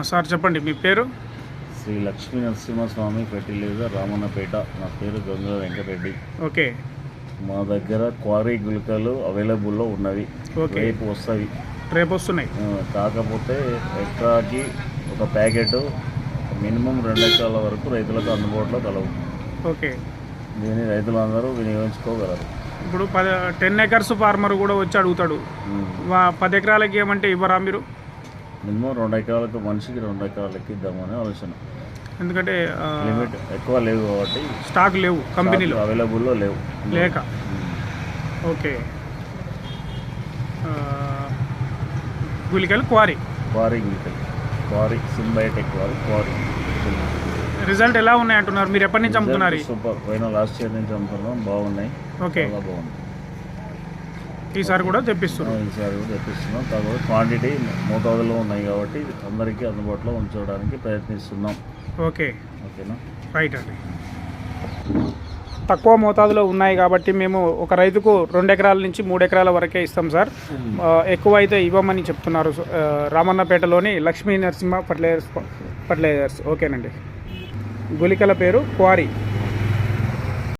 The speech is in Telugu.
సార్ చెప్పండి మీ పేరు? శ్రీ లక్ష్మీ నరసింహస్వామి ఫెర్టిలైజర్ రామన్నపేట. నా పేరు గంగా వెంకటరెడ్డి. ఓకే. మా దగ్గర క్వారీ గుళికలు అవైలబుల్లో ఉన్నవి. ఓకే. రేపు వస్తాయి. రేపు వస్తున్నాయి. కాకపోతే ఎకరాకి ఒక ప్యాకెట్ మినిమం 2 ఎకరాల వరకు రైతులకు అందుబాటులో కలవు. ఓకే. దీన్ని రైతులందరూ వినియోగించుకోగలరు. ఇప్పుడు 10 ఎకర్స్ ఫార్మర్ కూడా వచ్చి అడుగుతాడు, 10 ఎకరాలకి ఏమంటే ఇవ్వరా మీరు? మినిమం 2 ఎకరాలకు, మనిషికి 2 ఎకరాలకి ఇద్దామని ఆలోచన. ఎందుకంటే లిమిట్ ఎక్కువ లేవు కాబట్టి, స్టాక్ లేవు కంపెనీలో, అవైలబుల్లో లేవు లేక. ఓకే. గుళికలు క్వారీ గుళికలు, క్వారీ సింబయోటిక్ క్వారీ. రిజల్ట్ ఎలా ఉన్నాయి అంటున్నారు? మీరు ఎప్పటి నుంచి అమ్ముతున్నారు? సూపర్. లాస్ట్ ఇయర్ నుంచి అమ్ముతున్నాం, బాగున్నాయి. ఓకే. చాలా బాగుంది. ఈసారి కూడా తెప్పిస్తున్నాం. కాకపోతే క్వాంటిటీ మోతాదులో ఉన్నాయి కాబట్టి అందరికీ అందుబాటులో ఉంచడానికి ప్రయత్నిస్తున్నాం. ఓకే. ఓకేనా? రైట్ అండి. తక్కువ మోతాదులో ఉన్నాయి కాబట్టి మేము ఒక రైతుకు 2 ఎకరాల నుంచి 3 ఎకరాల వరకే ఇస్తాం సార్. ఎక్కువ అయితే ఇవ్వమని చెప్తున్నారు రామన్నపేటలోని లక్ష్మీ నరసింహ ఫర్టిలైజర్స్. ఓకేనండి. గుళికల పేరు క్వారీ.